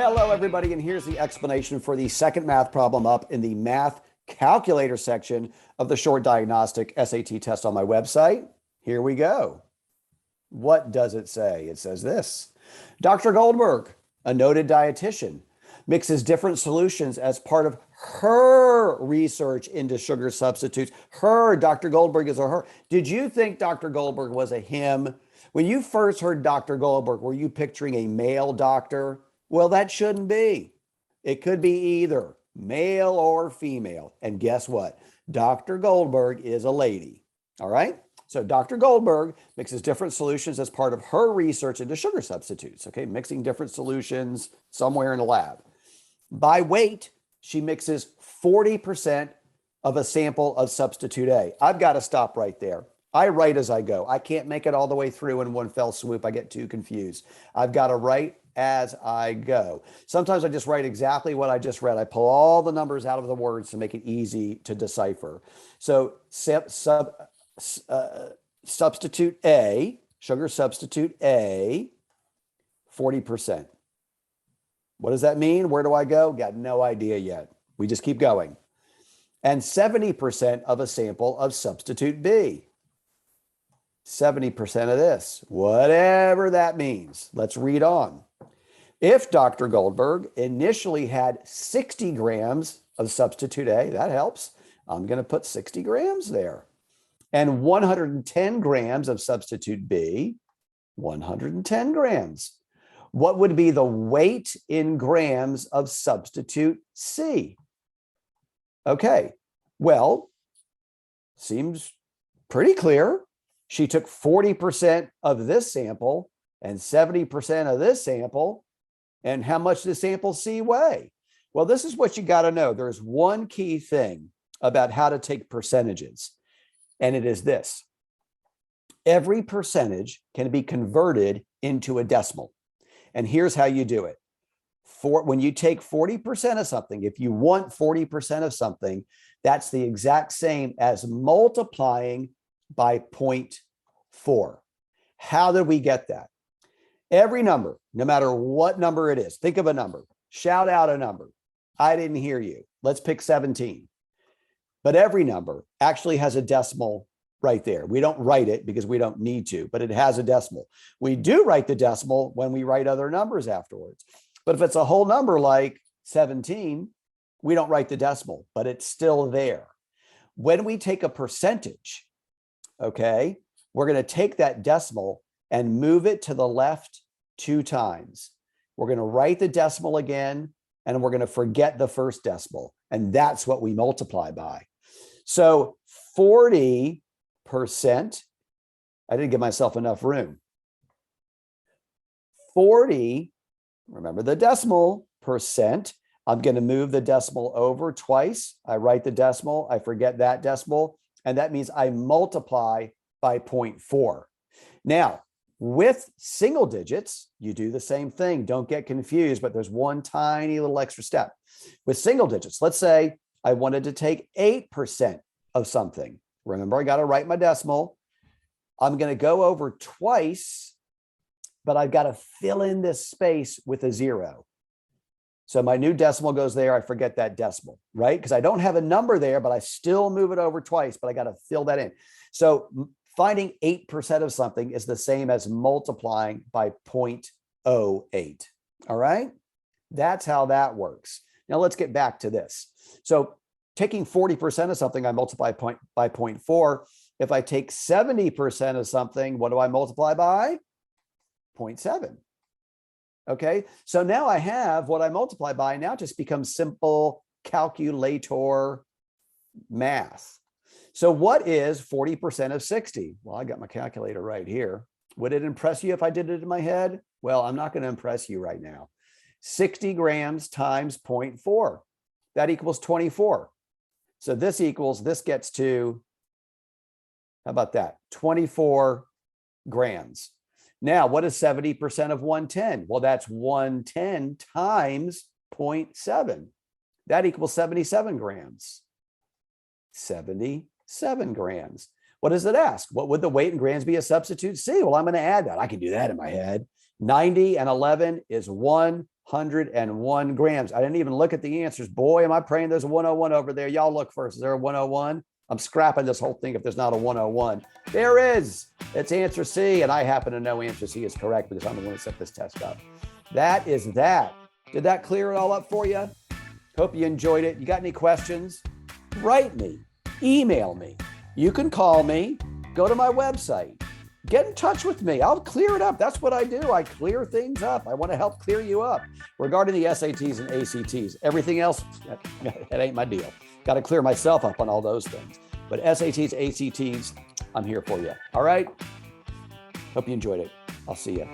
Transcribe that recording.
Hello, everybody, and here's the explanation for the second math problem up in the math calculator section of the short diagnostic SAT test on my website. Here we go. What does it say? It says this: Dr. Goldberg, a noted dietitian, mixes different solutions as part of her research into sugar substitutes. Her, Dr. Goldberg is a her. Did you think Dr. Goldberg was a him? When you first heard Dr. Goldberg, were you picturing a male doctor? Well, that shouldn't be. It could be either male or female. And guess what? Dr. Goldberg is a lady. All right. So Dr. Goldberg mixes different solutions as part of her research into sugar substitutes. Okay. Mixing different solutions somewhere in a lab. By weight, she mixes 40% of a sample of substitute A. I've got to stop right there. I write as I go. I can't make it all the way through in one fell swoop. I get too confused. I've got to write as I go. Sometimes I just write exactly what I just read. I pull all the numbers out of the words to make it easy to decipher. So substitute A, sugar substitute A, 40%. What does that mean? Where do I go? Got no idea yet. We just keep going. And 70% of a sample of substitute B. 70% of this, whatever that means. Let's read on. If Dr. Goldberg initially had 60 grams of substitute A, that helps. I'm going to put 60 grams there. And 110 grams of substitute B, 110 grams. What would be the weight in grams of substitute C? Okay, well, seems pretty clear. She took 40% of this sample and 70% of this sample. And how much does sample C weigh? Well, this is what you got to know. There's one key thing about how to take percentages, and it is this. Every percentage can be converted into a decimal. And here's how you do it. When you take 40% of something, if you want 40% of something, that's the exact same as multiplying by 0.4. How did we get that? Every number, no matter what number it is, think of a number, shout out a number. I didn't hear you. Let's pick 17. But every number actually has a decimal right there. We don't write it because we don't need to, but it has a decimal. We do write the decimal when we write other numbers afterwards. But if it's a whole number like 17, we don't write the decimal, but it's still there. When we take a percentage, okay, we're going to take that decimal and move it to the left 2 times. We're going to write the decimal again, and we're going to forget the first decimal. And that's what we multiply by. So 40%, I didn't give myself enough room. 40, remember the decimal, percent. I'm going to move the decimal over twice. I write the decimal, I forget that decimal, and that means I multiply by 0.4. Now, with single digits, you do the same thing. Don't get confused, but there's one tiny little extra step. With single digits, let's say I wanted to take 8% of something. Remember, I got to write my decimal. I'm going to go over twice, but I've got to fill in this space with a 0. So my new decimal goes there. I forget that decimal, right? Because I don't have a number there, but I still move it over twice, but I got to fill that in. So finding 8% of something is the same as multiplying by 0.08. All right. That's how that works. Now let's get back to this. So taking 40% of something, I multiply by 0.4. If I take 70% of something, what do I multiply by? 0.7. Okay. So now I have what I multiply by. Now it just becomes simple calculator math. So what is 40% of 60? Well, I got my calculator right here. Would it impress you if I did it in my head? Well, I'm not going to impress you right now. 60 grams times 0.4. That equals 24. So this gets to, how about that? 24 grams. Now, what is 70% of 110? Well, that's 110 times 0.7. That equals 77 grams. 77 grams. What does it ask? What would the weight in grams be of substitute C? Well, I'm going to add that. I can do that in my head. 90 and 11 is 100. 101 grams. I didn't even look at the answers. Boy, am I praying there's a 101 over there. Y'all look first. Is there a 101? I'm scrapping this whole thing if there's not a 101. There is. It's answer C, and I happen to know answer C is correct because I'm the one that set this test up. That is that. Did that clear it all up for you? Hope you enjoyed it. You got any questions? Write me, email me. You can call me, go to my website, get in touch with me. I'll clear it up. That's what I do. I clear things up. I want to help clear you up regarding the SATs and ACTs. Everything else, that ain't my deal. Got to clear myself up on all those things. But SATs, ACTs, I'm here for you. All right? Hope you enjoyed it. I'll see you.